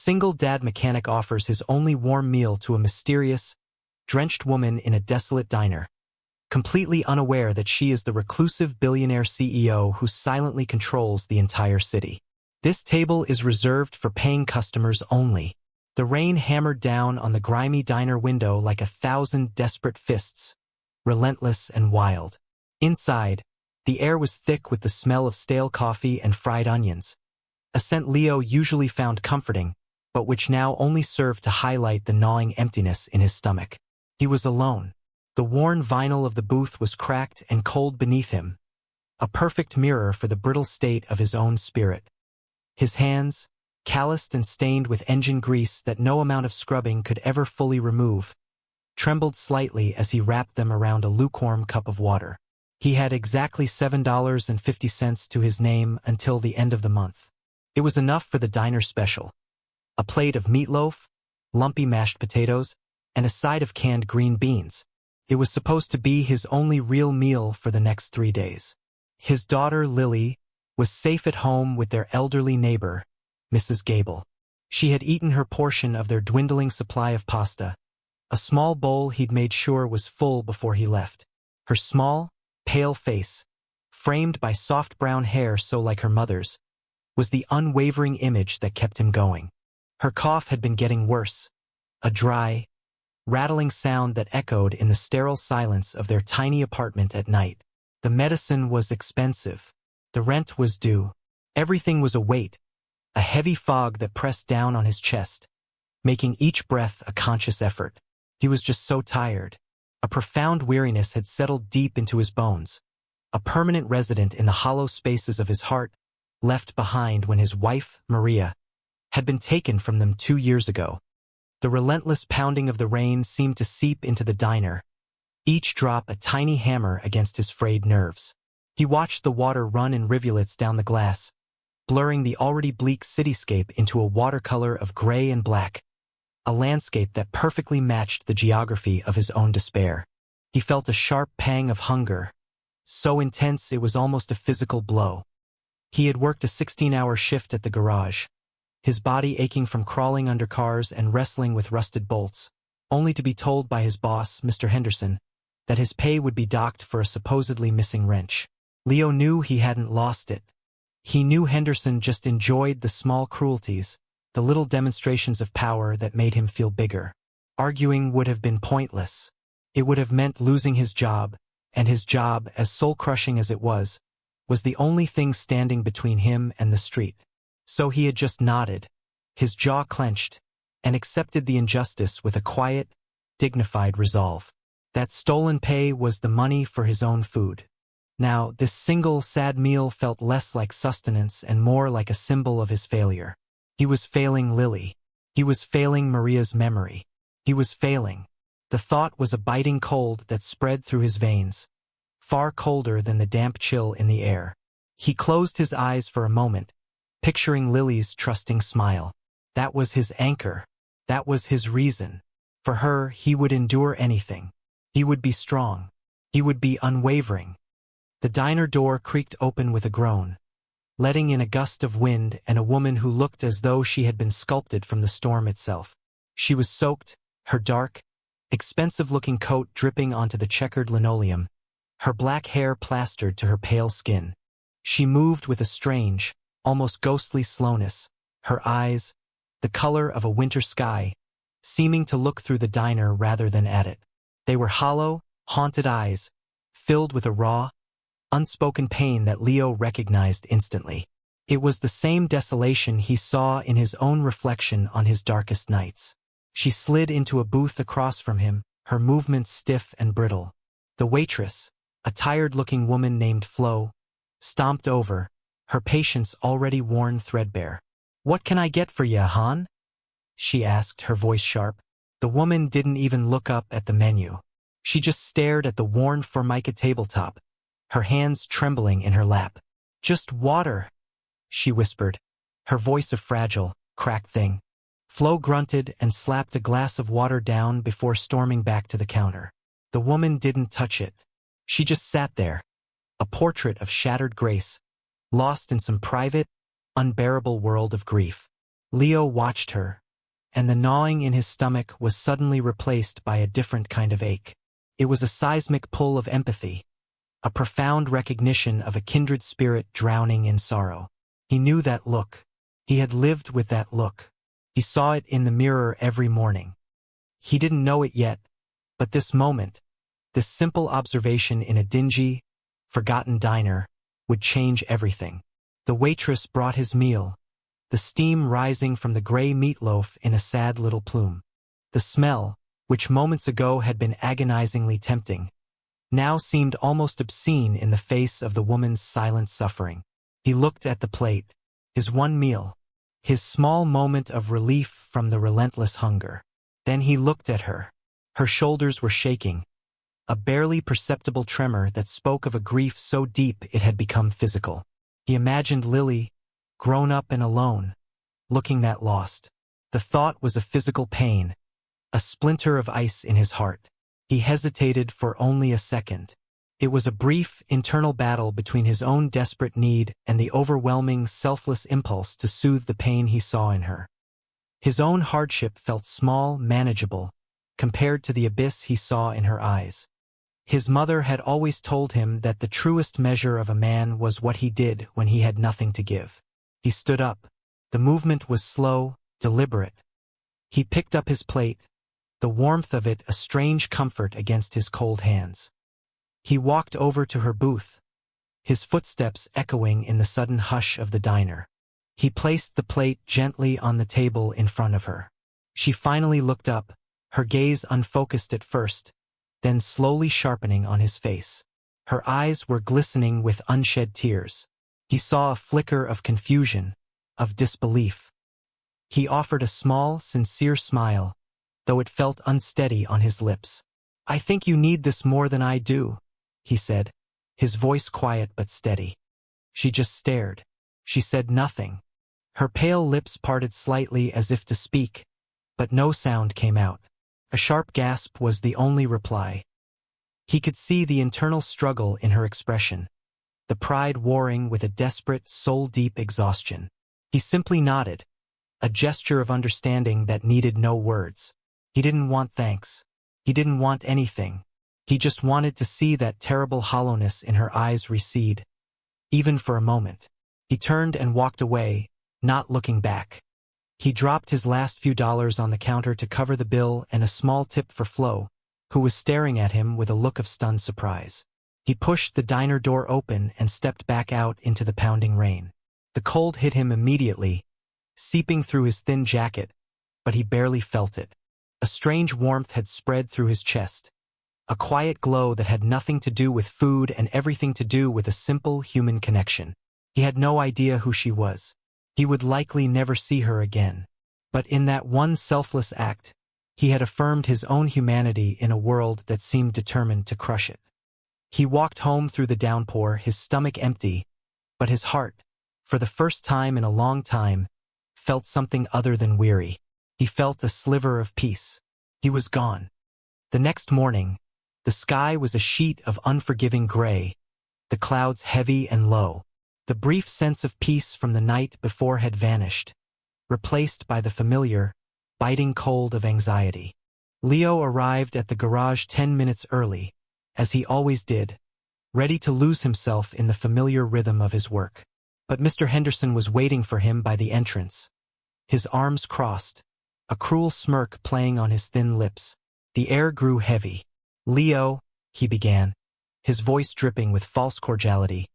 single dad mechanic offers his only warm meal to a mysterious, drenched woman in a desolate diner, completely unaware that she is the reclusive billionaire CEO who silently controls the entire city. This table is reserved for paying customers only. The rain hammered down on the grimy diner window like 1,000 desperate fists, relentless and wild. Inside, the air was thick with the smell of stale coffee and fried onions, a scent Leo usually found comforting, but which now only served to highlight the gnawing emptiness in his stomach. He was alone. The worn vinyl of the booth was cracked and cold beneath him, a perfect mirror for the brittle state of his own spirit. His hands, calloused and stained with engine grease that no amount of scrubbing could ever fully remove, trembled slightly as he wrapped them around a lukewarm cup of water. He had exactly $7.50 to his name until the end of the month. It was enough for the diner special: a plate of meatloaf, lumpy mashed potatoes, and a side of canned green beans. It was supposed to be his only real meal for the next 3 days. His daughter, Lily, was safe at home with their elderly neighbor, Mrs. Gable. She had eaten her portion of their dwindling supply of pasta, a small bowl he'd made sure was full before he left. Her small, pale face, framed by soft brown hair so like her mother's, was the unwavering image that kept him going. Her cough had been getting worse, a dry, rattling sound that echoed in the sterile silence of their tiny apartment at night. The medicine was expensive. The rent was due. Everything was a weight, a heavy fog that pressed down on his chest, making each breath a conscious effort. He was just so tired. A profound weariness had settled deep into his bones, a permanent resident in the hollow spaces of his heart, left behind when his wife, Maria, had been taken from them 2 years ago. The relentless pounding of the rain seemed to seep into the diner, each drop a tiny hammer against his frayed nerves. He watched the water run in rivulets down the glass, blurring the already bleak cityscape into a watercolor of gray and black, a landscape that perfectly matched the geography of his own despair. He felt a sharp pang of hunger, so intense it was almost a physical blow. He had worked a 16-hour shift at the garage, his body aching from crawling under cars and wrestling with rusted bolts, only to be told by his boss, Mr. Henderson, that his pay would be docked for a supposedly missing wrench. Leo knew he hadn't lost it. He knew Henderson just enjoyed the small cruelties, the little demonstrations of power that made him feel bigger. Arguing would have been pointless. It would have meant losing his job, and his job, as soul-crushing as it was the only thing standing between him and the street. So he had just nodded, his jaw clenched, and accepted the injustice with a quiet, dignified resolve. That stolen pay was the money for his own food. Now, this single, sad meal felt less like sustenance and more like a symbol of his failure. He was failing Lily. He was failing Maria's memory. He was failing. The thought was a biting cold that spread through his veins, far colder than the damp chill in the air. He closed his eyes for a moment, picturing Lily's trusting smile. That was his anchor. That was his reason. For her, he would endure anything. He would be strong. He would be unwavering. The diner door creaked open with a groan, letting in a gust of wind and a woman who looked as though she had been sculpted from the storm itself. She was soaked, her dark, expensive-looking coat dripping onto the checkered linoleum, her black hair plastered to her pale skin. She moved with a strange, almost ghostly slowness, her eyes, the color of a winter sky, seeming to look through the diner rather than at it. They were hollow, haunted eyes, filled with a raw, unspoken pain that Leo recognized instantly. It was the same desolation he saw in his own reflection on his darkest nights. She slid into a booth across from him, her movements stiff and brittle. The waitress, a tired-looking woman named Flo, stomped over, her patience already worn threadbare. "What can I get for ya, hon?" she asked, her voice sharp. The woman didn't even look up at the menu. She just stared at the worn formica tabletop, her hands trembling in her lap. "Just water," she whispered, her voice a fragile, cracked thing. Flo grunted and slapped a glass of water down before storming back to the counter. The woman didn't touch it. She just sat there, a portrait of shattered grace, lost in some private, unbearable world of grief. Leo watched her, and the gnawing in his stomach was suddenly replaced by a different kind of ache. It was a seismic pull of empathy, a profound recognition of a kindred spirit drowning in sorrow. He knew that look. He had lived with that look. He saw it in the mirror every morning. He didn't know it yet, but this moment, this simple observation in a dingy, forgotten diner, would change everything. The waitress brought his meal, the steam rising from the gray meatloaf in a sad little plume. The smell, which moments ago had been agonizingly tempting, now seemed almost obscene in the face of the woman's silent suffering. He looked at the plate, his one meal, his small moment of relief from the relentless hunger. Then he looked at her. Her shoulders were shaking, a barely perceptible tremor that spoke of a grief so deep it had become physical. He imagined Lily, grown up and alone, looking that lost. The thought was a physical pain, a splinter of ice in his heart. He hesitated for only a second. It was a brief, internal battle between his own desperate need and the overwhelming, selfless impulse to soothe the pain he saw in her. His own hardship felt small, manageable, compared to the abyss he saw in her eyes. His mother had always told him that the truest measure of a man was what he did when he had nothing to give. He stood up. The movement was slow, deliberate. He picked up his plate, the warmth of it a strange comfort against his cold hands. He walked over to her booth, his footsteps echoing in the sudden hush of the diner. He placed the plate gently on the table in front of her. She finally looked up, her gaze unfocused at first, then slowly sharpening on his face. Her eyes were glistening with unshed tears. He saw a flicker of confusion, of disbelief. He offered a small, sincere smile, though it felt unsteady on his lips. "I think you need this more than I do," he said, his voice quiet but steady. She just stared. She said nothing. Her pale lips parted slightly as if to speak, but no sound came out. A sharp gasp was the only reply. He could see the internal struggle in her expression, the pride warring with a desperate, soul-deep exhaustion. He simply nodded, a gesture of understanding that needed no words. He didn't want thanks. He didn't want anything. He just wanted to see that terrible hollowness in her eyes recede, even for a moment. He turned and walked away, not looking back. He dropped his last few dollars on the counter to cover the bill and a small tip for Flo, who was staring at him with a look of stunned surprise. He pushed the diner door open and stepped back out into the pounding rain. The cold hit him immediately, seeping through his thin jacket, but he barely felt it. A strange warmth had spread through his chest, a quiet glow that had nothing to do with food and everything to do with a simple human connection. He had no idea who she was. He would likely never see her again. But in that one selfless act, he had affirmed his own humanity in a world that seemed determined to crush it. He walked home through the downpour, his stomach empty, but his heart, for the first time in a long time, felt something other than weary. He felt a sliver of peace. He was gone. The next morning, the sky was a sheet of unforgiving gray, the clouds heavy and low. The brief sense of peace from the night before had vanished, replaced by the familiar, biting cold of anxiety. Leo arrived at the garage 10 minutes early, as he always did, ready to lose himself in the familiar rhythm of his work. But Mr. Henderson was waiting for him by the entrance, his arms crossed, a cruel smirk playing on his thin lips. The air grew heavy. "Leo," he began, his voice dripping with false cordiality.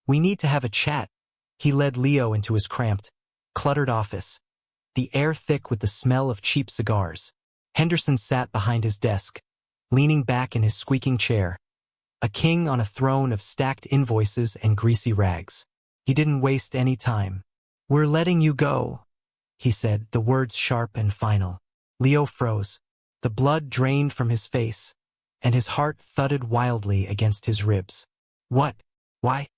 "We need to have a chat." He led Leo into his cramped, cluttered office, the air thick with the smell of cheap cigars. Henderson sat behind his desk, leaning back in his squeaking chair, a king on a throne of stacked invoices and greasy rags. He didn't waste any time. "We're letting you go," he said, the words sharp and final. Leo froze. The blood drained from his face, and his heart thudded wildly against his ribs. "What? Why?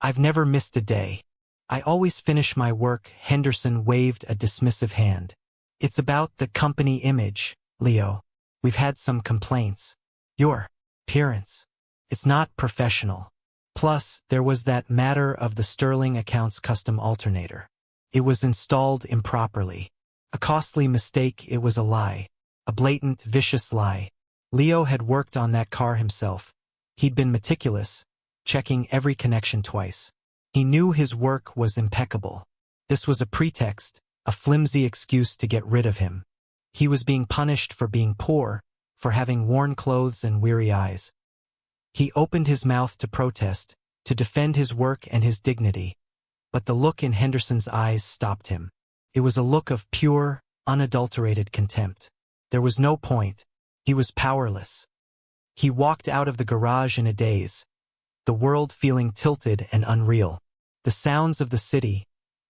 I've never missed a day. I always finish my work." Henderson waved a dismissive hand. "It's about the company image, Leo. We've had some complaints. Your appearance. It's not professional. Plus, there was that matter of the Sterling Accounts custom alternator. It was installed improperly. A costly mistake, it was a lie. A blatant, vicious lie. Leo had worked on that car himself. He'd been meticulous, checking every connection twice. He knew his work was impeccable. This was a pretext, a flimsy excuse to get rid of him. He was being punished for being poor, for having worn clothes and weary eyes. He opened his mouth to protest, to defend his work and his dignity. But the look in Henderson's eyes stopped him. It was a look of pure, unadulterated contempt. There was no point. He was powerless. He walked out of the garage in a daze, the world feeling tilted and unreal. The sounds of the city,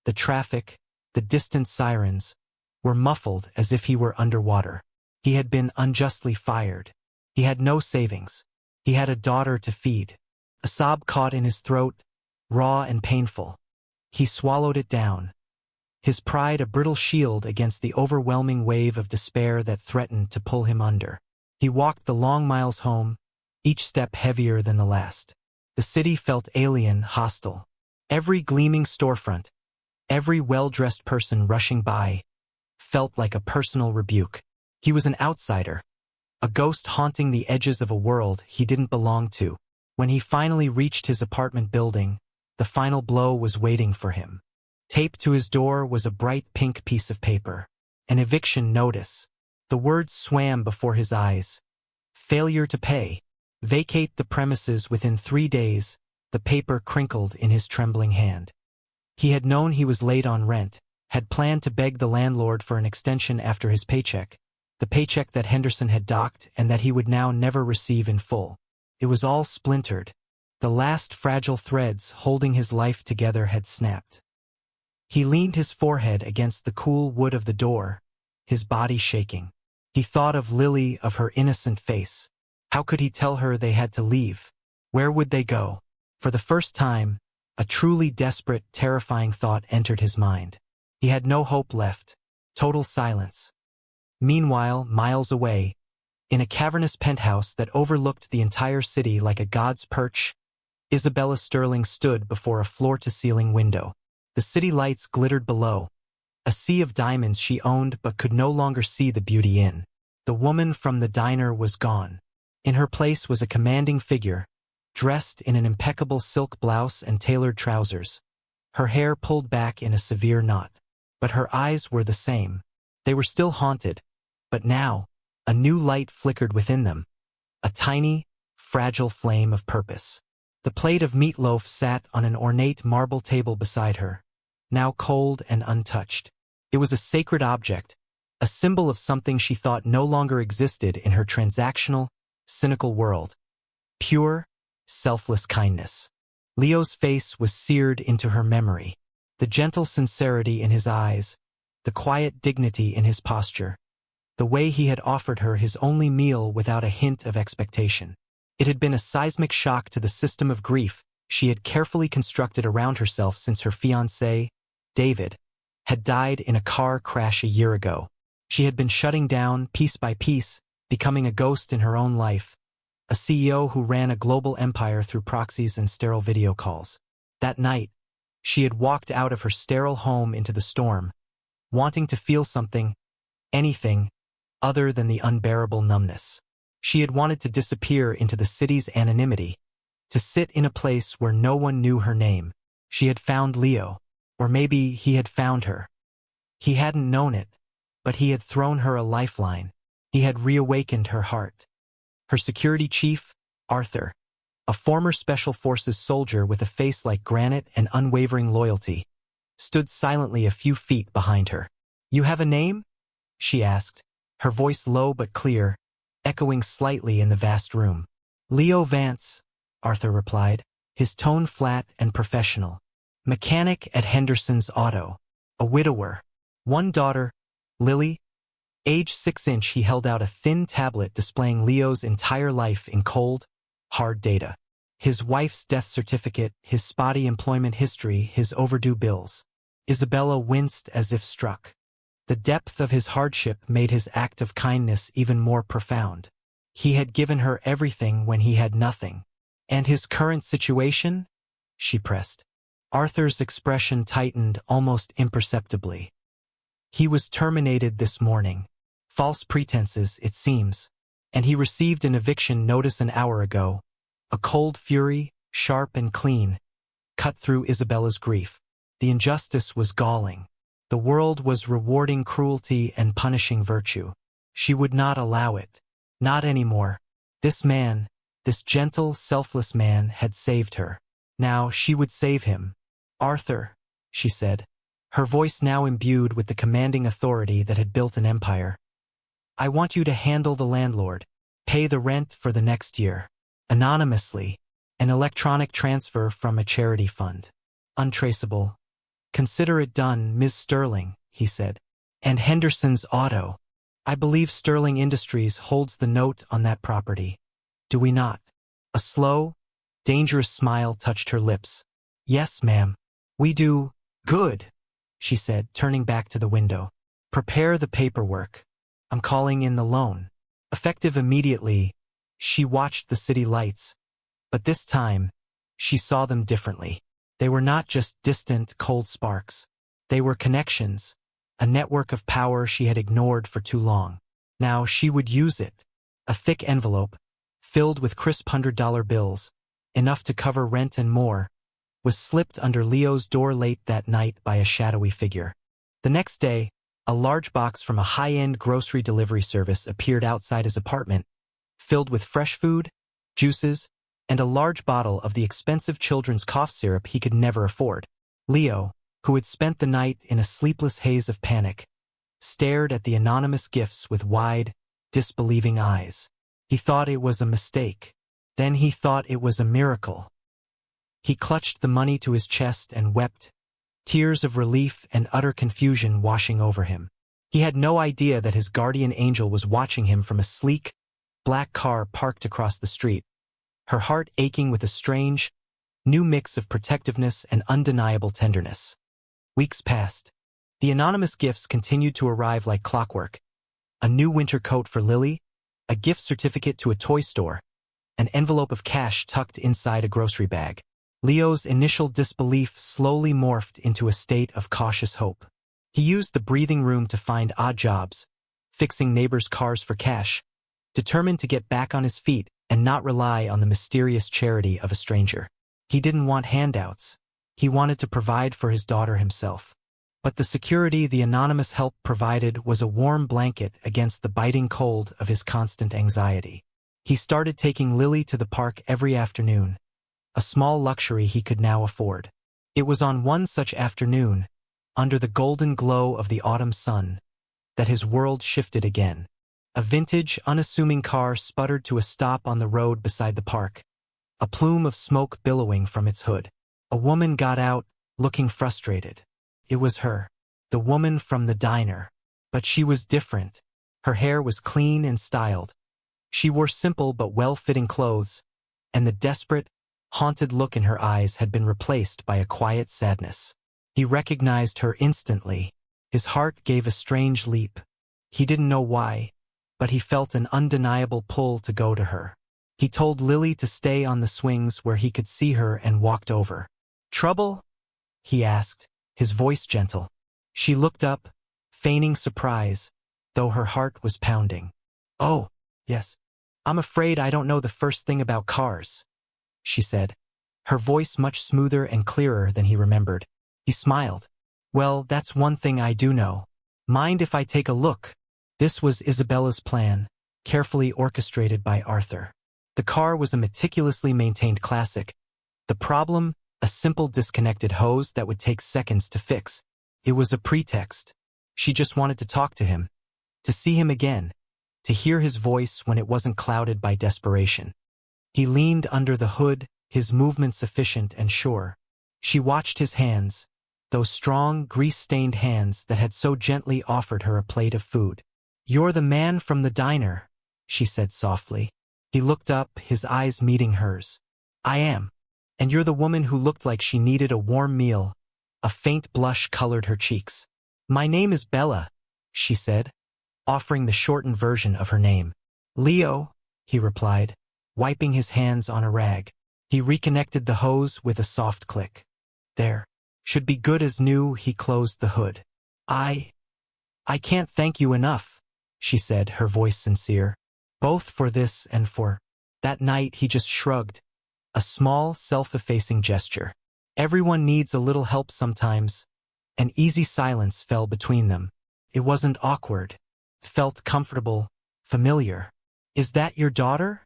the traffic, the distant sirens, were muffled as if he were underwater. He had been unjustly fired. He had no savings. He had a daughter to feed. A sob caught in his throat, raw and painful. He swallowed it down. His pride a brittle shield against the overwhelming wave of despair that threatened to pull him under. He walked the long miles home, each step heavier than the last. The city felt alien, hostile. Every gleaming storefront, every well-dressed person rushing by, felt like a personal rebuke. He was an outsider, a ghost haunting the edges of a world he didn't belong to. When he finally reached his apartment building, the final blow was waiting for him. Taped to his door was a bright pink piece of paper. An eviction notice. The words swam before his eyes. Failure to pay. Vacate the premises within 3 days. The paper crinkled in his trembling hand. He had known he was late on rent, had planned to beg the landlord for an extension after his paycheck, the paycheck that Henderson had docked and that he would now never receive in full. It was all splintered. The last fragile threads holding his life together had snapped. He leaned his forehead against the cool wood of the door, his body shaking. He thought of Lily, of her innocent face. How could he tell her they had to leave? Where would they go? For the first time, a truly desperate, terrifying thought entered his mind. He had no hope left. Total silence. Meanwhile, miles away, in a cavernous penthouse that overlooked the entire city like a god's perch, Isabella Sterling stood before a floor-to-ceiling window. The city lights glittered below, a sea of diamonds she owned but could no longer see the beauty in. The woman from the diner was gone. In her place was a commanding figure, dressed in an impeccable silk blouse and tailored trousers, her hair pulled back in a severe knot. But her eyes were the same. They were still haunted, but now, a new light flickered within them, a tiny, fragile flame of purpose. The plate of meatloaf sat on an ornate marble table beside her, now cold and untouched. It was a sacred object, a symbol of something she thought no longer existed in her transactional, cynical world. Pure, selfless kindness. Leo's face was seared into her memory. The gentle sincerity in his eyes, the quiet dignity in his posture, the way he had offered her his only meal without a hint of expectation. It had been a seismic shock to the system of grief she had carefully constructed around herself since her fiancé, David, had died in a car crash a year ago. She had been shutting down, piece by piece, becoming a ghost in her own life, a CEO who ran a global empire through proxies and sterile video calls. That night, she had walked out of her sterile home into the storm, wanting to feel something, anything, other than the unbearable numbness. She had wanted to disappear into the city's anonymity, to sit in a place where no one knew her name. She had found Leo, or maybe he had found her. He hadn't known it, but he had thrown her a lifeline. He had reawakened her heart. Her security chief, Arthur, a former Special Forces soldier with a face like granite and unwavering loyalty, stood silently a few feet behind her. "You have a name?" she asked, her voice low but clear, echoing slightly in the vast room. "Leo Vance," Arthur replied, his tone flat and professional. "Mechanic at Henderson's Auto. A widower. One daughter, Lily." Age 6". He held out a thin tablet displaying Leo's entire life in cold, hard data. His wife's death certificate, his spotty employment history, his overdue bills. Isabella winced as if struck. The depth of his hardship made his act of kindness even more profound. He had given her everything when he had nothing. "And his current situation?" she pressed. Arthur's expression tightened almost imperceptibly. He was terminated this morning. False pretenses, it seems. And he received an eviction notice an hour ago. A cold fury, sharp and clean, cut through Isabella's grief. The injustice was galling. The world was rewarding cruelty and punishing virtue. She would not allow it. Not anymore. This man, this gentle, selfless man, had saved her. Now she would save him. Arthur, she said, her voice now imbued with the commanding authority that had built an empire. I want you to handle the landlord, pay the rent for the next year. Anonymously, an electronic transfer from a charity fund. Untraceable. Consider it done, Ms. Sterling, he said. And Henderson's auto. I believe Sterling Industries holds the note on that property. Do we not? A slow, dangerous smile touched her lips. Yes, ma'am. We do. Good, she said, turning back to the window. Prepare the paperwork. I'm calling in the loan. Effective immediately, she watched the city lights. But this time, she saw them differently. They were not just distant, cold sparks. They were connections, a network of power she had ignored for too long. Now she would use it. A thick envelope, filled with crisp $100 bills, enough to cover rent and more, was slipped under Leo's door late that night by a shadowy figure. The next day, a large box from a high-end grocery delivery service appeared outside his apartment, filled with fresh food, juices, and a large bottle of the expensive children's cough syrup he could never afford. Leo, who had spent the night in a sleepless haze of panic, stared at the anonymous gifts with wide, disbelieving eyes. He thought it was a mistake. Then he thought it was a miracle. He clutched the money to his chest and wept, tears of relief and utter confusion washing over him. He had no idea that his guardian angel was watching him from a sleek, black car parked across the street, her heart aching with a strange, new mix of protectiveness and undeniable tenderness. Weeks passed. The anonymous gifts continued to arrive like clockwork. A new winter coat for Lily, a gift certificate to a toy store, an envelope of cash tucked inside a grocery bag. Leo's initial disbelief slowly morphed into a state of cautious hope. He used the breathing room to find odd jobs, fixing neighbors' cars for cash, determined to get back on his feet and not rely on the mysterious charity of a stranger. He didn't want handouts. He wanted to provide for his daughter himself. But the security the anonymous help provided was a warm blanket against the biting cold of his constant anxiety. He started taking Lily to the park every afternoon, a small luxury he could now afford. It was on one such afternoon, under the golden glow of the autumn sun, that his world shifted again. A vintage, unassuming car sputtered to a stop on the road beside the park, a plume of smoke billowing from its hood. A woman got out, looking frustrated. It was her, the woman from the diner. But she was different. Her hair was clean and styled. She wore simple but well-fitting clothes, and the desperate, haunted look in her eyes had been replaced by a quiet sadness. He recognized her instantly. His heart gave a strange leap. He didn't know why, but he felt an undeniable pull to go to her. He told Lily to stay on the swings where he could see her and walked over. "Trouble?" he asked, his voice gentle. She looked up, feigning surprise, though her heart was pounding. "Oh, yes. I'm afraid I don't know the first thing about cars," she said, her voice much smoother and clearer than he remembered. He smiled. "Well, that's one thing I do know. Mind if I take a look?" This was Isabella's plan, carefully orchestrated by Arthur. The car was a meticulously maintained classic. The problem, a simple disconnected hose that would take seconds to fix. It was a pretext. She just wanted to talk to him, to see him again, to hear his voice when it wasn't clouded by desperation. He leaned under the hood, his movements efficient and sure. She watched his hands, those strong, grease-stained hands that had so gently offered her a plate of food. "You're the man from the diner," she said softly. He looked up, his eyes meeting hers. "I am. And you're the woman who looked like she needed a warm meal." A faint blush colored her cheeks. "My name is Bella," she said, offering the shortened version of her name. "Leo," he replied, wiping his hands on a rag. He reconnected the hose with a soft click. There. Should be good as new. He closed the hood. I can't thank you enough, she said, her voice sincere. Both for this and for that night. He just shrugged. A small, self-effacing gesture. Everyone needs a little help sometimes. An easy silence fell between them. It wasn't awkward. It felt comfortable, familiar. Is that your daughter?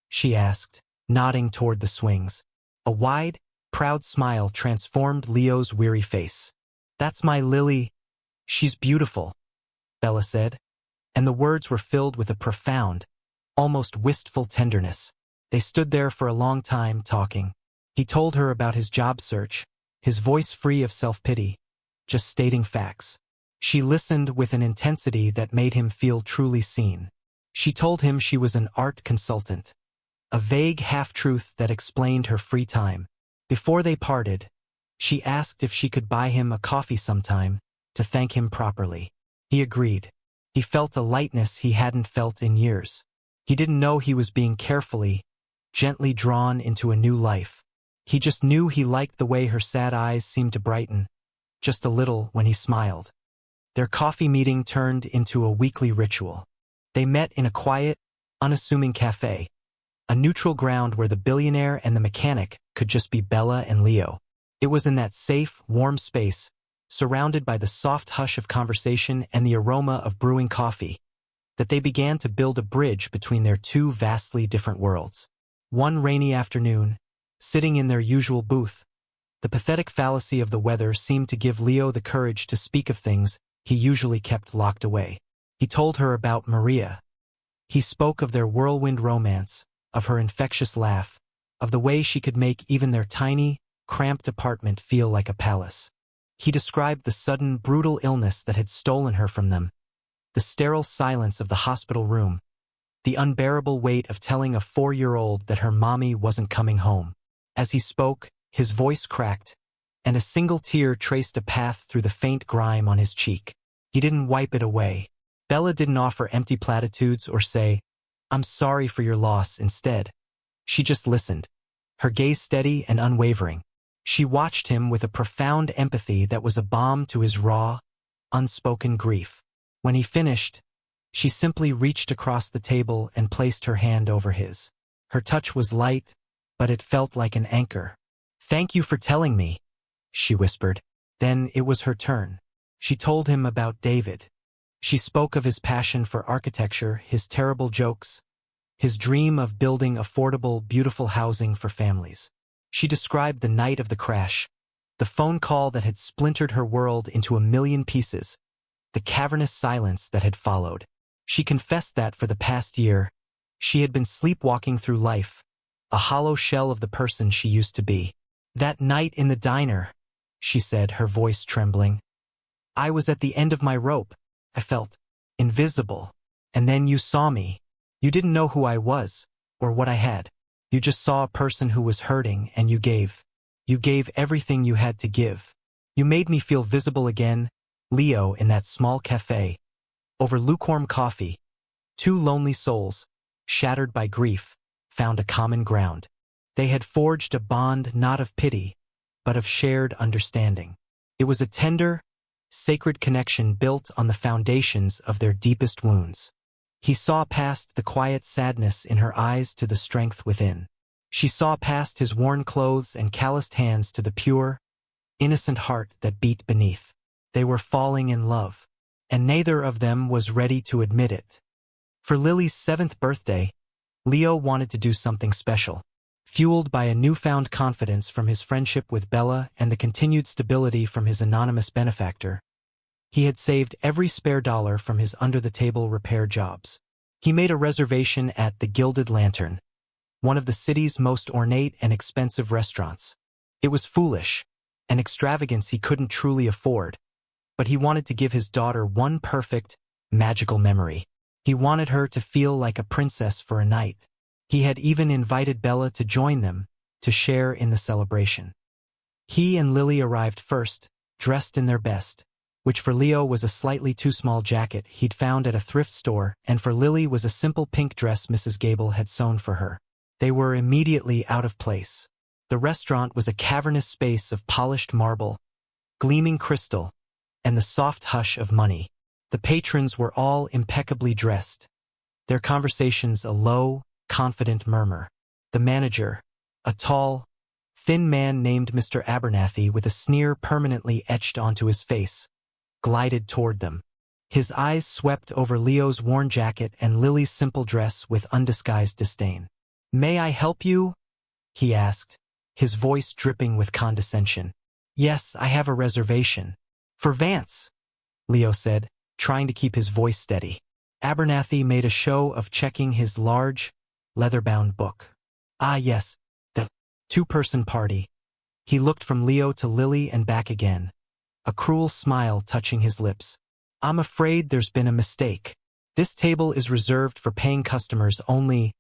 She asked, nodding toward the swings. A wide, proud smile transformed Leo's weary face. That's my Lily. She's beautiful, Bella said, and the words were filled with a profound, almost wistful tenderness. They stood there for a long time talking. He told her about his job search, his voice free of self-pity, just stating facts. She listened with an intensity that made him feel truly seen. She told him she was an art consultant, a vague half-truth that explained her free time. Before they parted, she asked if she could buy him a coffee sometime to thank him properly. He agreed. He felt a lightness he hadn't felt in years. He didn't know he was being carefully, gently drawn into a new life. He just knew he liked the way her sad eyes seemed to brighten, just a little, when he smiled. Their coffee meeting turned into a weekly ritual. They met in a quiet, unassuming cafe, a neutral ground where the billionaire and the mechanic could just be Bella and Leo. It was in that safe, warm space, surrounded by the soft hush of conversation and the aroma of brewing coffee, that they began to build a bridge between their two vastly different worlds. One rainy afternoon, sitting in their usual booth, the pathetic fallacy of the weather seemed to give Leo the courage to speak of things he usually kept locked away. He told her about Maria. He spoke of their whirlwind romance, of her infectious laugh, of the way she could make even their tiny, cramped apartment feel like a palace. He described the sudden, brutal illness that had stolen her from them, the sterile silence of the hospital room, the unbearable weight of telling a 4-year-old that her mommy wasn't coming home. As he spoke, his voice cracked, and a single tear traced a path through the faint grime on his cheek. He didn't wipe it away. Bella didn't offer empty platitudes or say, "I'm sorry for your loss," instead. She just listened, her gaze steady and unwavering. She watched him with a profound empathy that was a balm to his raw, unspoken grief. When he finished, she simply reached across the table and placed her hand over his. Her touch was light, but it felt like an anchor. "Thank you for telling me," she whispered. Then it was her turn. She told him about David. She spoke of his passion for architecture, his terrible jokes, his dream of building affordable, beautiful housing for families. She described the night of the crash, the phone call that had splintered her world into a million pieces, the cavernous silence that had followed. She confessed that for the past year, she had been sleepwalking through life, a hollow shell of the person she used to be. "That night in the diner," she said, her voice trembling, "I was at the end of my rope. I felt invisible. And then you saw me. You didn't know who I was, or what I had. You just saw a person who was hurting, and you gave. You gave everything you had to give. You made me feel visible again." Leo, in that small cafe, over lukewarm coffee, two lonely souls, shattered by grief, found a common ground. They had forged a bond not of pity, but of shared understanding. It was a tender, sacred connection built on the foundations of their deepest wounds. He saw past the quiet sadness in her eyes to the strength within. She saw past his worn clothes and calloused hands to the pure, innocent heart that beat beneath. They were falling in love, and neither of them was ready to admit it. For Lily's 7th birthday, Leo wanted to do something special. Fueled by a newfound confidence from his friendship with Bella and the continued stability from his anonymous benefactor, he had saved every spare dollar from his under-the-table repair jobs. He made a reservation at the Gilded Lantern, one of the city's most ornate and expensive restaurants. It was foolish, an extravagance he couldn't truly afford, but he wanted to give his daughter one perfect, magical memory. He wanted her to feel like a princess for a night. He had even invited Bella to join them, to share in the celebration. He and Lily arrived first, dressed in their best, which for Leo was a slightly too small jacket he'd found at a thrift store, and for Lily was a simple pink dress Mrs. Gable had sewn for her. They were immediately out of place. The restaurant was a cavernous space of polished marble, gleaming crystal, and the soft hush of money. The patrons were all impeccably dressed, their conversations a low, confident murmur. The manager, a tall, thin man named Mr. Abernathy with a sneer permanently etched onto his face, glided toward them. His eyes swept over Leo's worn jacket and Lily's simple dress with undisguised disdain. "May I help you?" he asked, his voice dripping with condescension. "Yes, I have a reservation." "For Vance," Leo said, trying to keep his voice steady. Abernathy made a show of checking his large, leather-bound book. "Ah, yes, the two-person party." He looked from Leo to Lily and back again, a cruel smile touching his lips. "I'm afraid there's been a mistake. This table is reserved for paying customers only."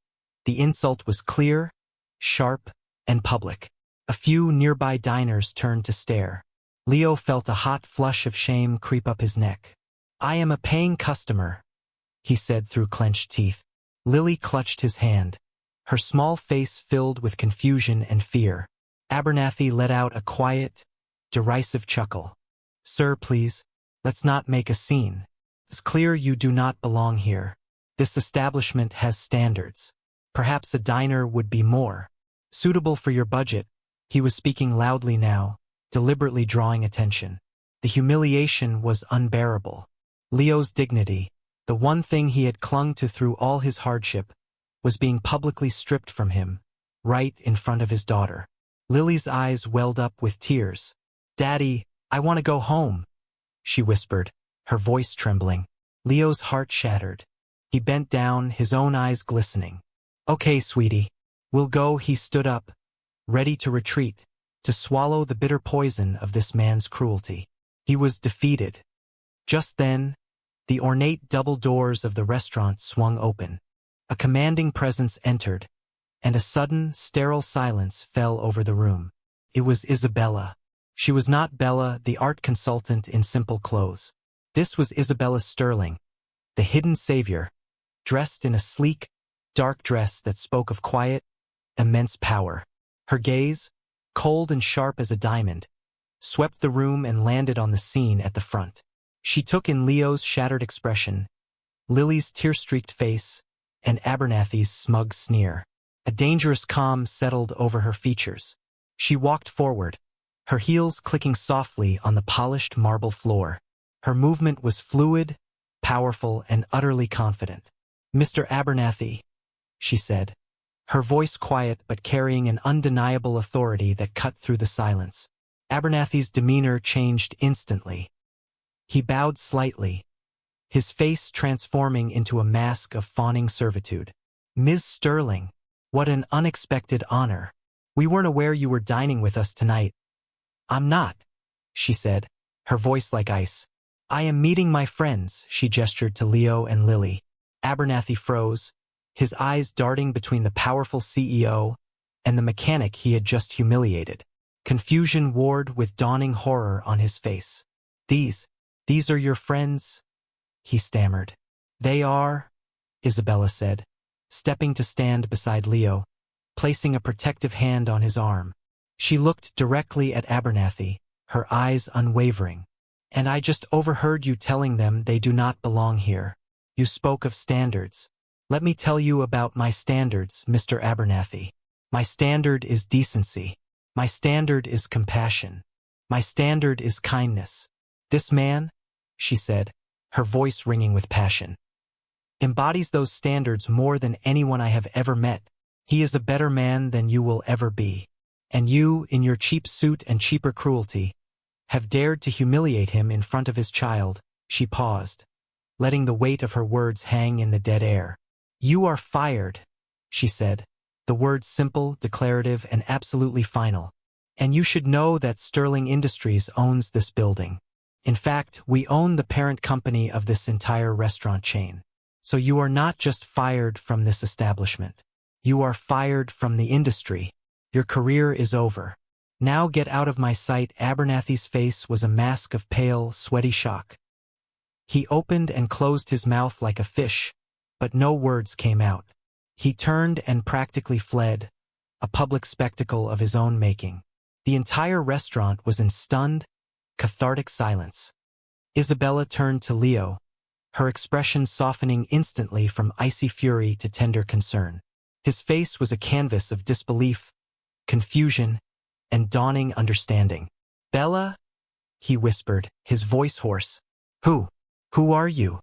The insult was clear, sharp, and public. A few nearby diners turned to stare. Leo felt a hot flush of shame creep up his neck. "I am a paying customer," he said through clenched teeth. Lily clutched his hand, her small face filled with confusion and fear. Abernathy let out a quiet, derisive chuckle. "Sir, please, let's not make a scene. It's clear you do not belong here. This establishment has standards. Perhaps a diner would be more suitable for your budget." He was speaking loudly now, deliberately drawing attention. The humiliation was unbearable. Leo's dignity, the one thing he had clung to through all his hardship, was being publicly stripped from him, right in front of his daughter. Lily's eyes welled up with tears. "Daddy, I want to go home," she whispered, her voice trembling. Leo's heart shattered. He bent down, his own eyes glistening. "Okay, sweetie, we'll go." He stood up, ready to retreat, to swallow the bitter poison of this man's cruelty. He was defeated. Just then, the ornate double doors of the restaurant swung open. A commanding presence entered, and a sudden, sterile silence fell over the room. It was Isabella. She was not Bella, the art consultant in simple clothes. This was Isabella Sterling, the hidden savior, dressed in a sleek, dark dress that spoke of quiet, immense power. Her gaze, cold and sharp as a diamond, swept the room and landed on the scene at the front. She took in Leo's shattered expression, Lily's tear-streaked face, and Abernathy's smug sneer. A dangerous calm settled over her features. She walked forward, her heels clicking softly on the polished marble floor. Her movement was fluid, powerful, and utterly confident. "Mr. Abernathy," she said, her voice quiet but carrying an undeniable authority that cut through the silence. Abernathy's demeanor changed instantly. He bowed slightly, his face transforming into a mask of fawning servitude. "Ms. Sterling, what an unexpected honor. We weren't aware you were dining with us tonight." "I'm not," she said, her voice like ice. "I am meeting my friends," she gestured to Leo and Lily. Abernathy froze, his eyes darting between the powerful CEO and the mechanic he had just humiliated. Confusion warred with dawning horror on his face. These are your friends?" he stammered. "They are," Isabella said, stepping to stand beside Leo, placing a protective hand on his arm. She looked directly at Abernathy, her eyes unwavering. "And I just overheard you telling them they do not belong here. You spoke of standards. Let me tell you about my standards, Mr. Abernathy. My standard is decency. My standard is compassion. My standard is kindness. This man," she said, her voice ringing with passion, "embodies those standards more than anyone I have ever met. He is a better man than you will ever be. And you, in your cheap suit and cheaper cruelty, have dared to humiliate him in front of his child." She paused, letting the weight of her words hang in the dead air. "You are fired," she said, the words simple, declarative, and absolutely final. "And you should know that Sterling Industries owns this building. In fact, we own the parent company of this entire restaurant chain. So you are not just fired from this establishment. You are fired from the industry. Your career is over. Now get out of my sight." Abernathy's face was a mask of pale, sweaty shock. He opened and closed his mouth like a fish, but no words came out. He turned and practically fled, a public spectacle of his own making. The entire restaurant was in stunned, cathartic silence. Isabella turned to Leo, her expression softening instantly from icy fury to tender concern. His face was a canvas of disbelief, confusion, and dawning understanding. "Bella?" he whispered, his voice hoarse. Who are you?"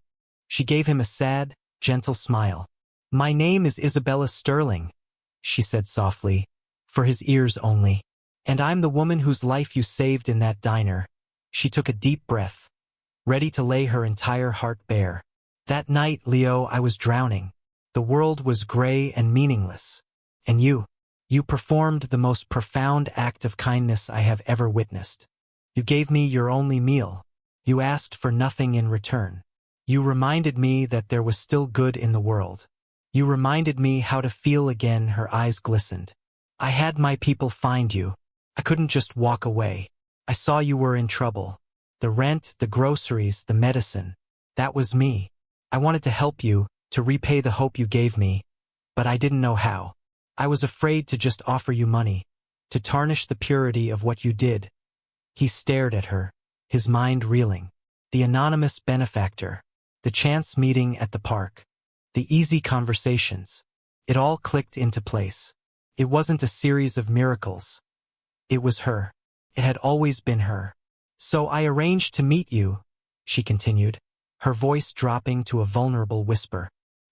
She gave him a sad, gentle smile. "My name is Isabella Sterling," she said softly, for his ears only. "And I'm the woman whose life you saved in that diner." She took a deep breath, ready to lay her entire heart bare. "That night, Leo, I was drowning. The world was gray and meaningless. And you performed the most profound act of kindness I have ever witnessed. You gave me your only meal. You asked for nothing in return. You reminded me that there was still good in the world. You reminded me how to feel again." Her eyes glistened. "I had my people find you. I couldn't just walk away. I saw you were in trouble. The rent, the groceries, the medicine. That was me. I wanted to help you, to repay the hope you gave me, but I didn't know how. I was afraid to just offer you money, to tarnish the purity of what you did." He stared at her, his mind reeling. The anonymous benefactor, the chance meeting at the park, the easy conversations. It all clicked into place. It wasn't a series of miracles. It was her. It had always been her. "So I arranged to meet you," she continued, her voice dropping to a vulnerable whisper.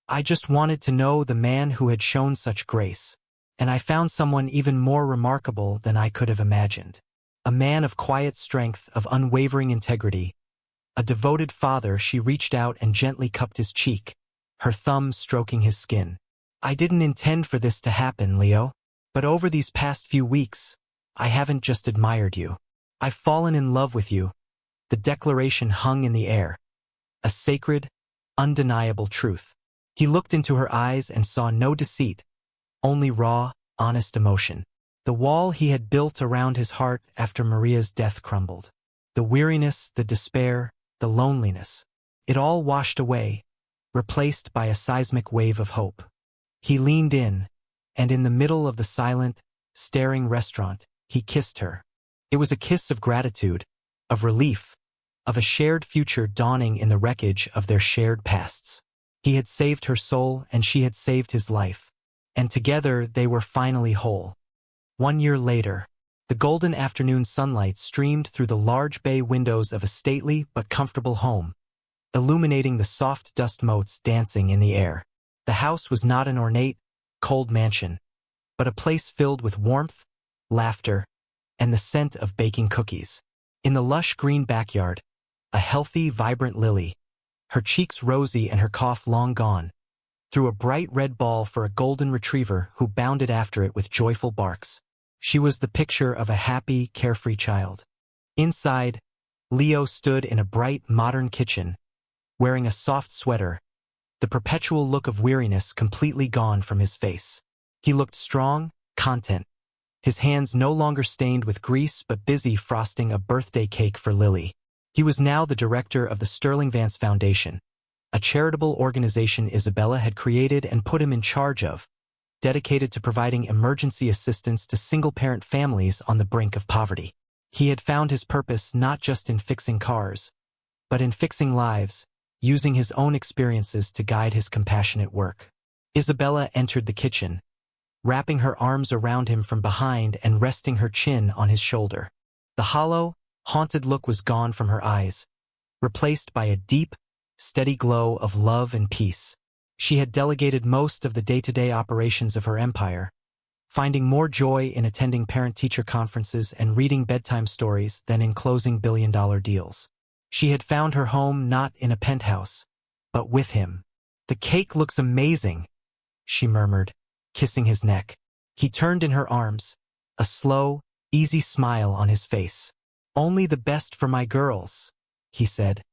"I just wanted to know the man who had shown such grace, and I found someone even more remarkable than I could have imagined. A man of quiet strength, of unwavering integrity. A devoted father." She reached out and gently cupped his cheek, her thumb stroking his skin. "I didn't intend for this to happen, Leo. But over these past few weeks, I haven't just admired you. I've fallen in love with you." The declaration hung in the air, a sacred, undeniable truth. He looked into her eyes and saw no deceit, only raw, honest emotion. The wall he had built around his heart after Maria's death crumbled. The weariness, the despair, the loneliness. It all washed away, replaced by a seismic wave of hope. He leaned in, and in the middle of the silent, staring restaurant, he kissed her. It was a kiss of gratitude, of relief, of a shared future dawning in the wreckage of their shared pasts. He had saved her soul, and she had saved his life. And together they were finally whole. 1 year later, the golden afternoon sunlight streamed through the large bay windows of a stately but comfortable home, illuminating the soft dust motes dancing in the air. The house was not an ornate, cold mansion, but a place filled with warmth, laughter, and the scent of baking cookies. In the lush green backyard, a healthy, vibrant Lily, her cheeks rosy and her cough long gone, threw a bright red ball for a golden retriever who bounded after it with joyful barks. She was the picture of a happy, carefree child. Inside, Leo stood in a bright, modern kitchen, wearing a soft sweater, the perpetual look of weariness completely gone from his face. He looked strong, content, his hands no longer stained with grease but busy frosting a birthday cake for Lily. He was now the director of the Sterling Vance Foundation, a charitable organization Isabella had created and put him in charge of, dedicated to providing emergency assistance to single-parent families on the brink of poverty. He had found his purpose not just in fixing cars, but in fixing lives, using his own experiences to guide his compassionate work. Isabella entered the kitchen, wrapping her arms around him from behind and resting her chin on his shoulder. The hollow, haunted look was gone from her eyes, replaced by a deep, steady glow of love and peace. She had delegated most of the day-to-day operations of her empire, finding more joy in attending parent-teacher conferences and reading bedtime stories than in closing billion-dollar deals. She had found her home not in a penthouse, but with him. "The cake looks amazing," she murmured, kissing his neck. He turned in her arms, a slow, easy smile on his face. "Only the best for my girls," he said,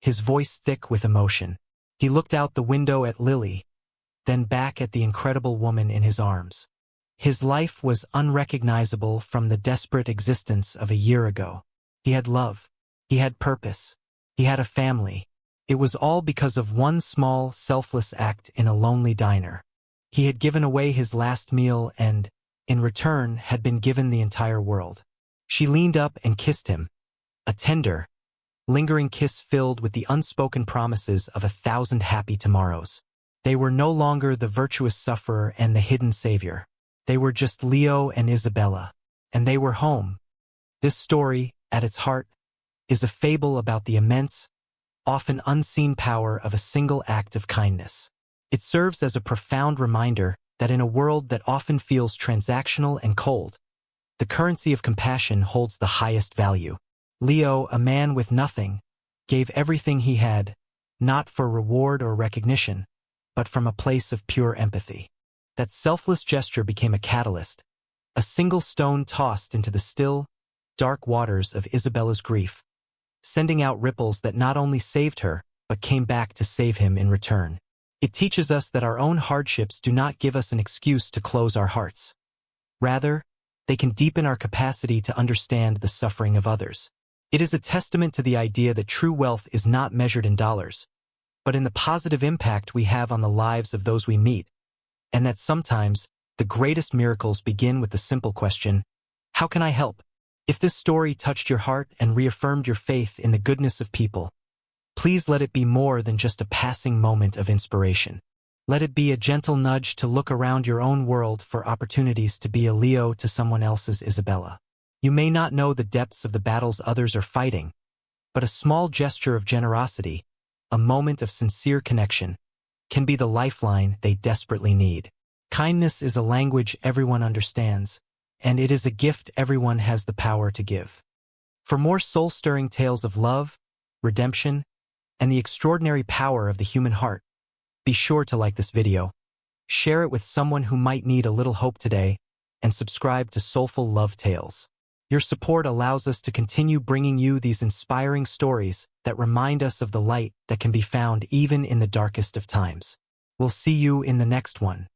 his voice thick with emotion. He looked out the window at Lily, then back at the incredible woman in his arms. His life was unrecognizable from the desperate existence of a year ago. He had love. He had purpose. He had a family. It was all because of one small, selfless act in a lonely diner. He had given away his last meal and, in return, had been given the entire world. She leaned up and kissed him, a tender, lingering kiss filled with the unspoken promises of 1,000 happy tomorrows. They were no longer the virtuous sufferer and the hidden savior. They were just Leo and Isabella, and they were home. This story, at its heart, is a fable about the immense, often unseen power of a single act of kindness. It serves as a profound reminder that in a world that often feels transactional and cold, the currency of compassion holds the highest value. Leo, a man with nothing, gave everything he had, not for reward or recognition, but from a place of pure empathy. That selfless gesture became a catalyst, a single stone tossed into the still, dark waters of Isabella's grief, sending out ripples that not only saved her, but came back to save him in return. It teaches us that our own hardships do not give us an excuse to close our hearts. Rather, they can deepen our capacity to understand the suffering of others. It is a testament to the idea that true wealth is not measured in dollars, but in the positive impact we have on the lives of those we meet, and that sometimes the greatest miracles begin with the simple question, how can I help? If this story touched your heart and reaffirmed your faith in the goodness of people, please let it be more than just a passing moment of inspiration. Let it be a gentle nudge to look around your own world for opportunities to be a Leo to someone else's Isabella. You may not know the depths of the battles others are fighting, but a small gesture of generosity, a moment of sincere connection, can be the lifeline they desperately need. Kindness is a language everyone understands, and it is a gift everyone has the power to give. For more soul-stirring tales of love, redemption, and the extraordinary power of the human heart, be sure to like this video, share it with someone who might need a little hope today, and subscribe to Soulful Love Tales. Your support allows us to continue bringing you these inspiring stories that remind us of the light that can be found even in the darkest of times. We'll see you in the next one.